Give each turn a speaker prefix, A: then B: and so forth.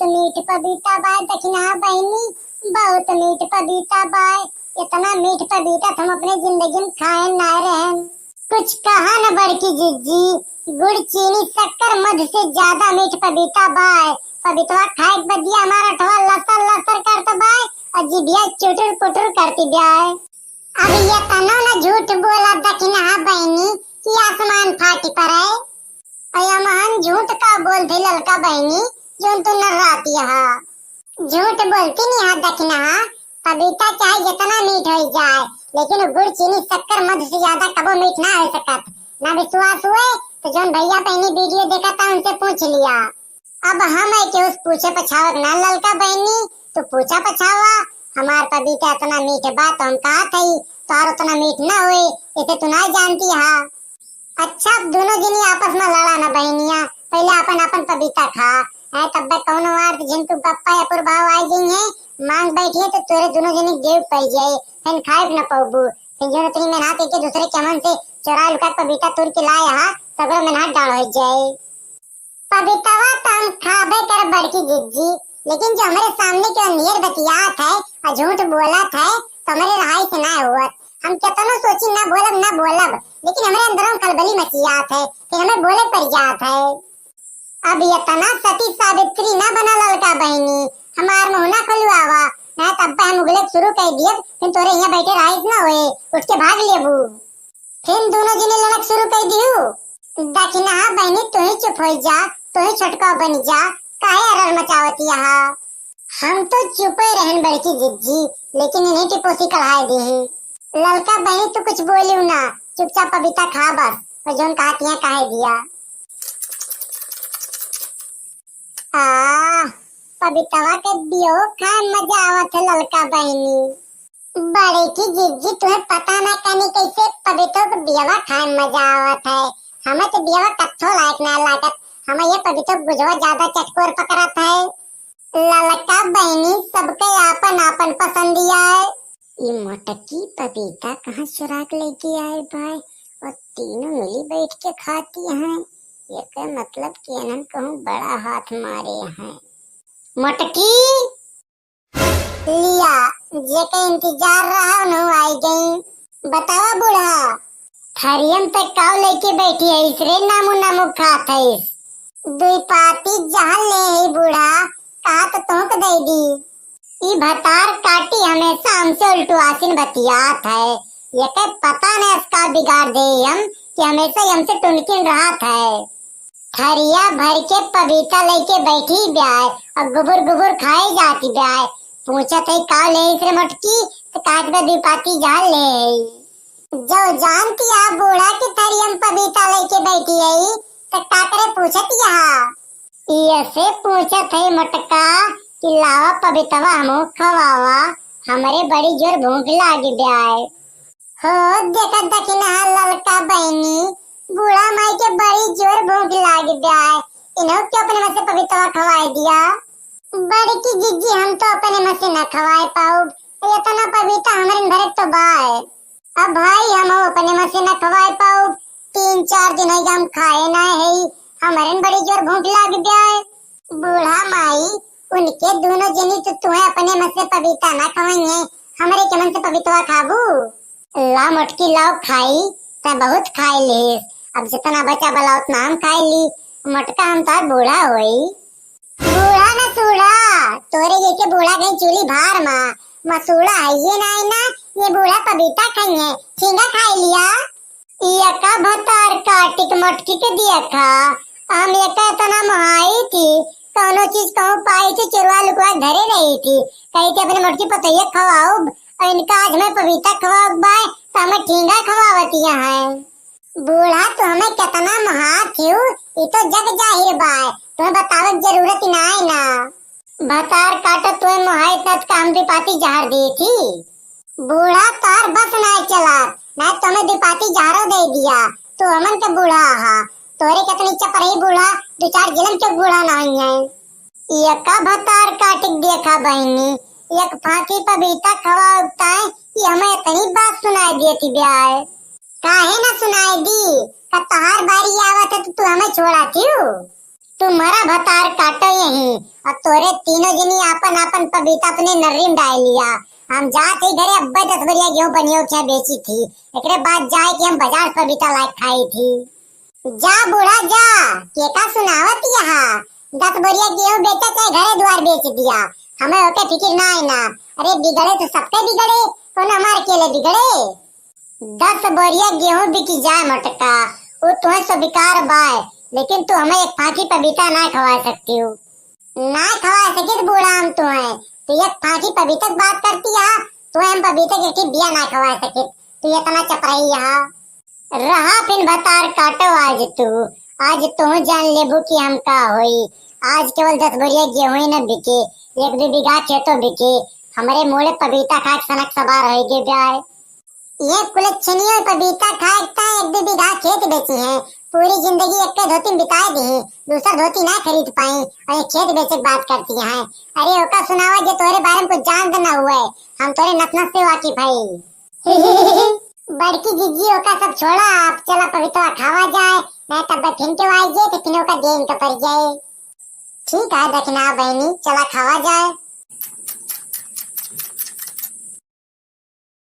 A: मीठ पपीता बाय दक्षिणा बहनी, बहुत मीठ पपीता बाय। इतना मीठ पपीता हम अपने जिंदगी में खाए ना रहे। कुछ कहा न बड़की जिज्जी, गुड़ चीनी शक्कर मध से ज्यादा मीठ पपीता बाय। पपीता खाए बदिया हमारा ठवा लसर लसर करता बाय और जिभिया चुटुर पुटुर करती बाय। अब ये तनो न झूठ बोला दक्षिणा बहनी कि आसमान फाटी पड़े। अयमान झूठ का बोलते ललका बहनी जो तो न राती हा झूठ बोलती नहीं हा दक्षिणा। पपीता चाहे जितना मीठ हो जाए लेकिन गुड़ चीनी शक्कर मध से ज्यादा कबो मीठ ना हो सकत। ना विश्वास हुए तो जोन भैया बहनी वीडियो देखा था उनसे पूछ लिया। अब हम है कि उस पूछे पछावक ना ललका बहनी, तो पूछा पछावा हमार पपीता इतना मीठ बात तो हम कहा थी तार उतना मीठ ना हुए इसे तू ना जानती हा। अच्छा दोनों जनी आपस में लड़ा ना बहनिया, पहले अपन अपन पपीता खा है तब तक कौनो वार जिनको पप्पा या प्रभाव आई गई है मांग बैठी है तो तेरे दोनों जनी देव पड़ जाए फिर खाए न पाऊबू। फिर जो इतनी मेहनत के दूसरे चमन से चोरा लुका पपीता तुर के लाए हा सगरो मेहनत डाल हो जाए। पपीतावा तो हम खाबे कर बड़की जिज्जी, लेकिन जो हमारे सामने के अंधेर बतियात है और झूठ बोलत है तो हमारे रहाई से ना हुआ। हम कितना सोची ना बोलब लेकिन हमारे अंदरों खलबली मचियात है फिर हमें बोले पड़ जात है। अब ये तना सती सावित्री ना बना ललका बहनी, हमार मुंह ना खुलवावा ना तब हम उगले शुरू कर दिए फिर तोरे यहाँ बैठे राइस ना होए उठ के भाग लेबू। फिर दोनों जने लड़क शुरू कर दियो। दक्षिणा बहनी तू ही चुप हो जा, तू ही छटका बन जा, काहे अरर मचावती हा। हम तो चुपे रहन बड़की जिज्जी लेकिन इन्हें टिपोसी कढ़ाई दी। ललका बहनी तू कुछ बोलियो ना, चुपचाप पपीता खा बस और जोन कहती है कहे दिया। पपीतावा के बियो खा मजा आवत है ललका बहनी। बड़े की जिज्जी तुम्हें पता ना कनी कैसे पपीतो के बियावा खाए मजा आवत है। हमें तो बियावा कत्थो लायक ना लागत, हमें ये पपीतो गुजवा ज्यादा चटकोर पकड़त है। ललका बहनी सबके आपन आपन पसंदिया है। ये मोटकी पपीता कहाँ चुरा के लेके आए भाई और तीनों मिली बैठ के खाती हैं। ये क्या मतलब कि इन्हन कहूँ बड़ा हाथ मारे हैं। मोटकी लिया जे के इंतजार रहा उन्हों आई गई। बतावा बूढ़ा थरियम पे काव लेके बैठी है इसरे नामू नामू खात है। दुई पाती जहाँ ले है बूढ़ा कहा तो तोहक दे दी। ई भतार काटी हमेशा हमसे उल्टू आसीन बतियात है। ये के पता नहीं इसका बिगाड़ दे हम कि हमेशा हमसे टुनकिन राहत है। थरिया भर के पपीता लेके बैठी ब्याय और गुबुर गुबुर खाए जाती ब्याय। पूछत है का ले इसरे मोटकी तो काट में दुपाती जान ले। जो जानती है बूढ़ा की थरियम पपीता लेके बैठी है तो का करे पूछत यहाँ। ये से पूछत है मोटका कि लावा पपीतवा हमो खवावा हमारे बड़ी जोर भूख लागी ब्याय। हो देखा दक्षिणा ललका बहनी बूढ़ा माई के बड़ी जोर भूख लागी ब्याय, इन्हों क्यों अपने में से पपीतवा खवाए दिया। बड़ी की जिज्जी हम तो अपने में से न खवाए पाऊ, ये तो ना पपीता हमारे भरे तो बाय। अब भाई हम अपने में से न खवाए पाऊ, 3-4 दिन है हम खाए ना है हमारे बड़ी जोर भूख लागी ब्याय। बूढ़ा माई उनके दोनों जनी तो तुम्हें अपने में से पपीता ना खवाएंगे हमारे के मन से पपीतवा खाबू। ला मोटकी लाओ खाई तो बहुत खाई ले, अब जितना बचा बला उतना हम खाई ली। मोटका हम तो बूढ़ा होई। बूढ़ा न सूढ़ा तोरे जैसे बूढ़ा गई चूली भार माँ मसूड़ा है ये ना ये बूढ़ा पपीता खाइए झींगा खाई लिया। ये का भतार काटिक मोटकी के दिया खा हम ये का इतना महाई थी कौनो चीज कहूँ पाई थी चुरवा लुकवा धरे रही थी कहीं के अपने मोटकी पतैया खवाओ और इनका आज मैं पपीता खवाओ बाय तो हमें झींगा खवावती है। बूढ़ा तो हमें कितना महार थी ये तो जग जाहिर बाय तुम्हें बतावे जरूरत ना है ना। भतार काटो तुम्हें मोहाई तक काम दिपाती जहर दी थी। बूढ़ा तार बस ना चला ना तुम्हें दिपाती जहरो दे दिया तो अमन के बूढ़ा हा तोरे कितनी चपरही बूढ़ा 2-4 जिलम के बूढ़ा नहीं है। ये का भतार काटिक देखा बहनी एक फाकी पपीता खवाता है ये हमें इतनी बात सुनाई दी थी ब्याह काहे ना सुनाई दी का तहार बारी आवत है तो तू हमें छोड़ा क्यों। तुम्हारा भतार काटो यही और तोरे तीनों जनी आपन आपन पपीता अपने नर्री में डाल लिया। हम जात ही घरे अब्बा 10 बरिया गेहूं बनियो क्या बेची थी, एकरे बाद जाए कि हम बाजार पपीता लायक खाई थी। जा बूढ़ा जा, के का सुनावत यहाँ 10 बरिया गेहूं बेचा चाहे घरे द्वार बेच दिया, हमें होके फिक्र ना है ना। अरे बिगड़े तो सबके बिगड़े, कौन हमारे अकेले बिगड़े। 10 बोरिया गेहूं बिकी जाए मटका, वो तुम्हें तो बेकार बाय, लेकिन तू हमें एक फाकी पपीता ना खवा सकती हो। ना खवा सके तो बूढ़ा हम तुम्हें, तू एक फाकी पपीता की बात करती है, तुम्हें हम पपीता की बिया ना खवा सके, तू इतना चपराई यहाँ रहा। फिर भतार काटो आज तू जान लेबू कि हम का होई। आज केवल 10 बोरिया गेहूं ही न बिके, 1-2 बीघा खेतों बिके, हमारे मुँह पपीता खा सनक सवार होगी ब्याह। ये कुलच्छनियों पपीता खाए 1-2 बीघा खेत बेची है, पूरी जिंदगी एक धोती बिता दी, दूसरा धोती ना खरीद पाई और ये खेत बेचे बात करती हैं। अरे ओका सुनावा जो तोरे बारे में कुछ जान ना हुआ है, हम तोरे नस से वाकिफ है। बड़की जिज्जी ओका सब छोड़ा, आप चला पपीता खावा जाए, नहीं तब फिर के आई जे तो फिर ओका देन का पर जाए। ठीक है दखना बहनी, चला खावा जाए।